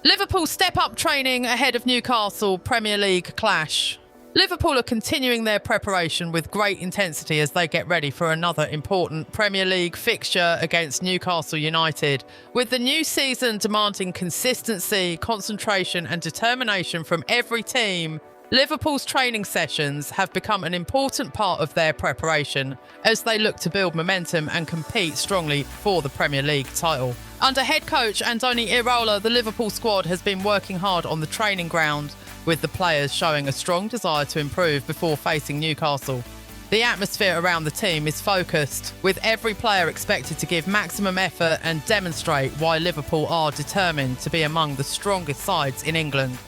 Liverpool step up training ahead of Newcastle Premier League clash. Liverpool are continuing their preparation with great intensity as they get ready for another important Premier League fixture against Newcastle United, with the new season demanding consistency, concentration and determination from every team. Liverpool's training sessions have become an important part of their preparation as they look to build momentum and compete strongly for the Premier League title. Under head coach Andoni Iraola, the Liverpool squad has been working hard on the training ground, with the players showing a strong desire to improve before facing Newcastle. The atmosphere around the team is focused, with every player expected to give maximum effort and demonstrate why Liverpool are determined to be among the strongest sides in England.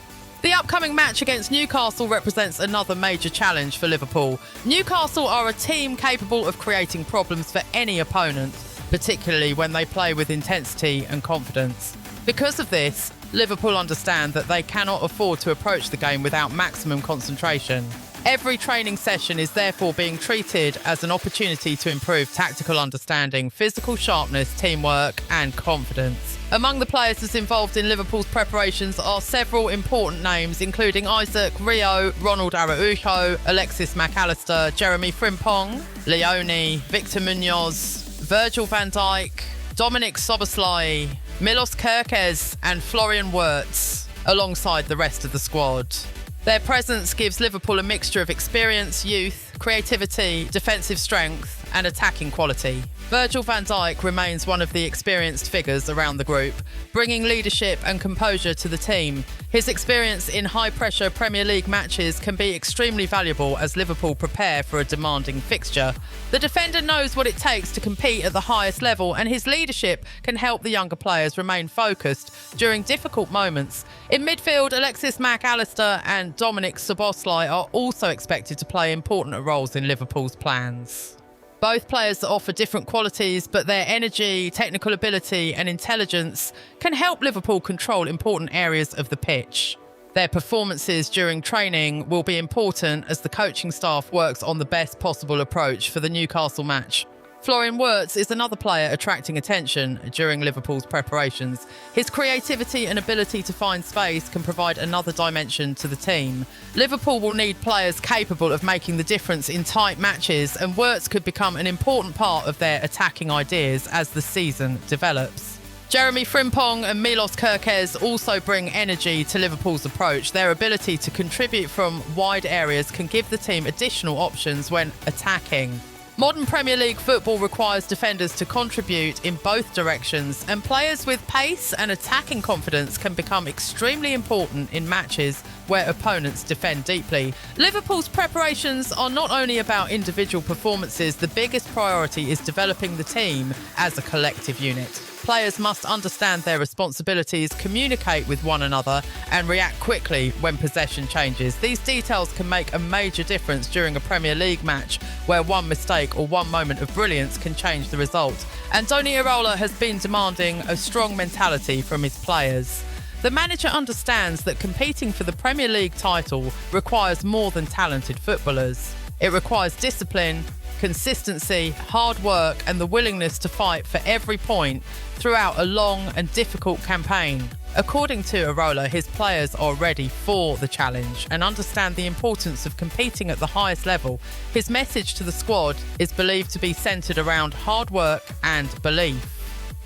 The upcoming match against Newcastle represents another major challenge for Liverpool. Newcastle are a team capable of creating problems for any opponent, particularly when they play with intensity and confidence. Because of this, Liverpool understand that they cannot afford to approach the game without maximum concentration. Every training session is therefore being treated as an opportunity to improve tactical understanding, physical sharpness, teamwork and confidence. Among the players involved in Liverpool's preparations are several important names, including Isaac Rio, Ronald Araujo, Alexis Macallister, Jeremy Frimpong, Leone, Victor Munoz, Virgil van Dijk, Dominic Szoboszlai, Milos Kerkez and Florian Wirtz, alongside the rest of the squad. Their presence gives Liverpool a mixture of experience, youth, creativity, defensive strength and attacking quality. Virgil van Dijk remains one of the experienced figures around the group, bringing leadership and composure to the team. His experience in high-pressure Premier League matches can be extremely valuable as Liverpool prepare for a demanding fixture. The defender knows what it takes to compete at the highest level, and his leadership can help the younger players remain focused during difficult moments. In midfield, Alexis Macallister and Dominic Szoboszlai are also expected to play important roles in Liverpool's plans. Both players offer different qualities, but their energy, technical ability and intelligence can help Liverpool control important areas of the pitch. Their performances during training will be important as the coaching staff works on the best possible approach for the Newcastle match. Florian Wirtz is another player attracting attention during Liverpool's preparations. His creativity and ability to find space can provide another dimension to the team. Liverpool will need players capable of making the difference in tight matches, and Wirtz could become an important part of their attacking ideas as the season develops. Jeremy Frimpong and Milos Kerkez also bring energy to Liverpool's approach. Their ability to contribute from wide areas can give the team additional options when attacking. Modern Premier League football requires defenders to contribute in both directions, and players with pace and attacking confidence can become extremely important in matches where opponents defend deeply. Liverpool's preparations are not only about individual performances, the biggest priority is developing the team as a collective unit. Players must understand their responsibilities, communicate with one another and react quickly when possession changes. These details can make a major difference during a Premier League match where one mistake or one moment of brilliance can change the result. Andoni Iraola has been demanding a strong mentality from his players. The manager understands that competing for the Premier League title requires more than talented footballers. It requires discipline, consistency, hard work and the willingness to fight for every point throughout a long and difficult campaign. According to Iraola, his players are ready for the challenge and understand the importance of competing at the highest level. His message to the squad is believed to be centred around hard work and belief.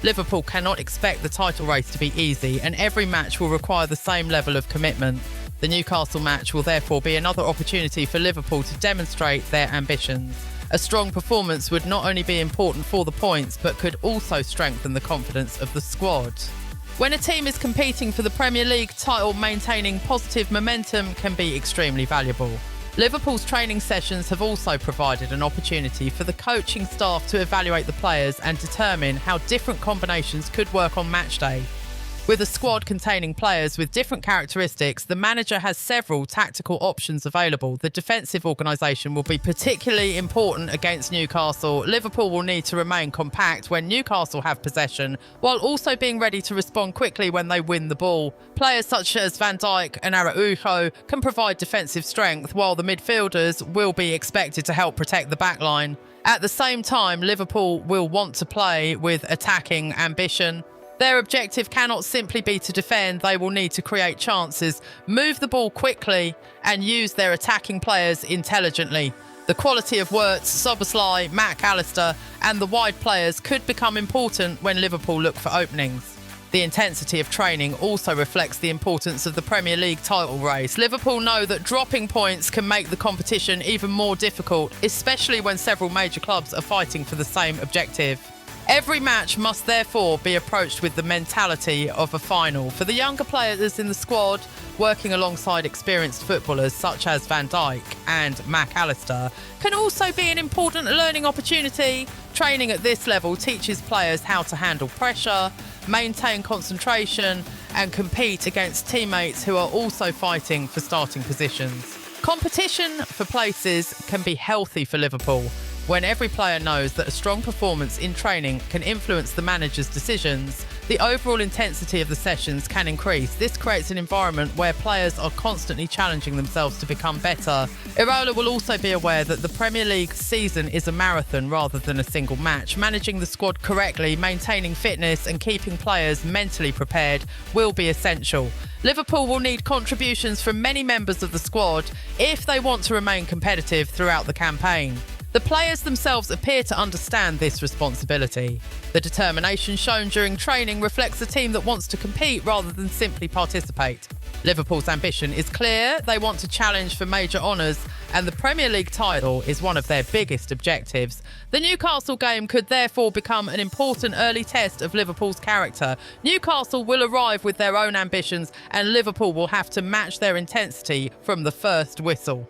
Liverpool cannot expect the title race to be easy, and every match will require the same level of commitment. The Newcastle match will therefore be another opportunity for Liverpool to demonstrate their ambitions. A strong performance would not only be important for the points, but could also strengthen the confidence of the squad. When a team is competing for the Premier League title, maintaining positive momentum can be extremely valuable. Liverpool's training sessions have also provided an opportunity for the coaching staff to evaluate the players and determine how different combinations could work on match day. With a squad containing players with different characteristics, the manager has several tactical options available. The defensive organisation will be particularly important against Newcastle. Liverpool will need to remain compact when Newcastle have possession, while also being ready to respond quickly when they win the ball. Players such as Van Dijk and Araujo can provide defensive strength, while the midfielders will be expected to help protect the backline. At the same time, Liverpool will want to play with attacking ambition. Their objective cannot simply be to defend, they will need to create chances, move the ball quickly and use their attacking players intelligently. The quality of Wirtz, Macallister and the wide players could become important when Liverpool look for openings. The intensity of training also reflects the importance of the Premier League title race. Liverpool know that dropping points can make the competition even more difficult, especially when several major clubs are fighting for the same objective. Every match must therefore be approached with the mentality of a final. For the younger players in the squad, working alongside experienced footballers such as Van Dijk and Macallister can also be an important learning opportunity. Training at this level teaches players how to handle pressure, maintain concentration and compete against teammates who are also fighting for starting positions. Competition for places can be healthy for Liverpool when every player knows that a strong performance in training can influence the manager's decisions. The overall intensity of the sessions can increase. This creates an environment where players are constantly challenging themselves to become better. Iraola will also be aware that the Premier League season is a marathon rather than a single match. Managing the squad correctly, maintaining fitness and keeping players mentally prepared will be essential. Liverpool will need contributions from many members of the squad if they want to remain competitive throughout the campaign. The players themselves appear to understand this responsibility. The determination shown during training reflects a team that wants to compete rather than simply participate. Liverpool's ambition is clear. They want to challenge for major honours, and the Premier League title is one of their biggest objectives. The Newcastle game could therefore become an important early test of Liverpool's character. Newcastle will arrive with their own ambitions, and Liverpool will have to match their intensity from the first whistle.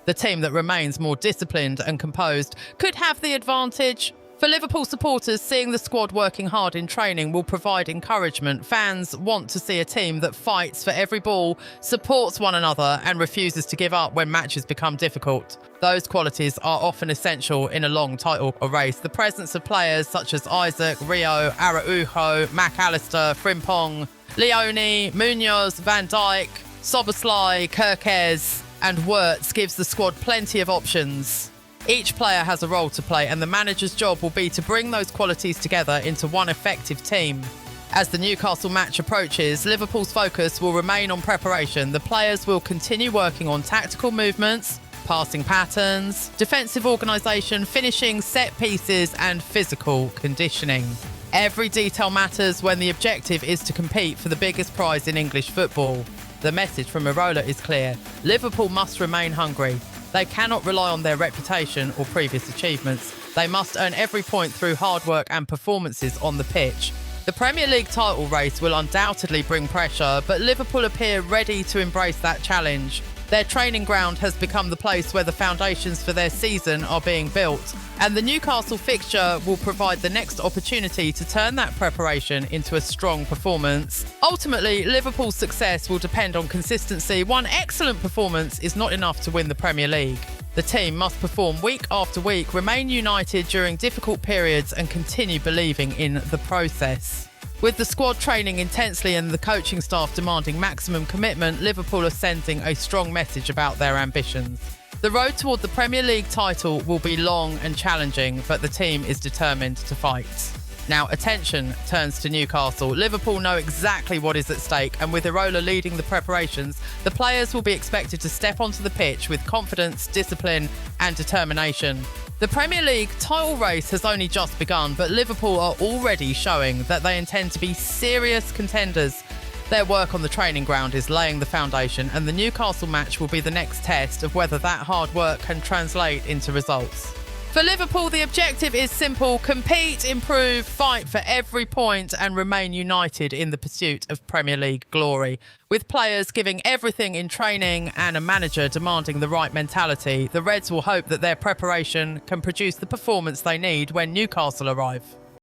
The team that remains more disciplined and composed could have the advantage. For Liverpool supporters, seeing the squad working hard in training will provide encouragement. Fans want to see a team that fights for every ball, supports one another and refuses to give up when matches become difficult. Those qualities are often essential in a long title race. The presence of players such as Isaac, Rio, Araujo, Macallister, Frimpong, Leone, Munoz, Van Dijk, Kerkez and Wirtz gives the squad plenty of options. Each player has a role to play and the manager's job will be to bring those qualities together into one effective team. As the Newcastle match approaches, Liverpool's focus will remain on preparation. The players will continue working on tactical movements, passing patterns, defensive organisation, finishing, set pieces and physical conditioning. Every detail matters when the objective is to compete for the biggest prize in English football. The message from Iraola is clear. Liverpool must remain hungry. They cannot rely on their reputation or previous achievements. They must earn every point through hard work and performances on the pitch. The Premier League title race will undoubtedly bring pressure, but Liverpool appear ready to embrace that challenge. Their training ground has become the place where the foundations for their season are being built, and the Newcastle fixture will provide the next opportunity to turn that preparation into a strong performance. Ultimately, Liverpool's success will depend on consistency. One excellent performance is not enough to win the Premier League. The team must perform week after week, remain united during difficult periods and continue believing in the process. With the squad training intensely and the coaching staff demanding maximum commitment, Liverpool are sending a strong message about their ambitions. The road toward the Premier League title will be long and challenging, but the team is determined to fight. Now, attention turns to Newcastle. Liverpool know exactly what is at stake, and with Iraola leading the preparations, the players will be expected to step onto the pitch with confidence, discipline and determination. The Premier League title race has only just begun, but Liverpool are already showing that they intend to be serious contenders. Their work on the training ground is laying the foundation, and the Newcastle match will be the next test of whether that hard work can translate into results. For Liverpool, the objective is simple: compete, improve, fight for every point and remain united in the pursuit of Premier League glory. With players giving everything in training and a manager demanding the right mentality, the Reds will hope that their preparation can produce the performance they need when Newcastle arrive.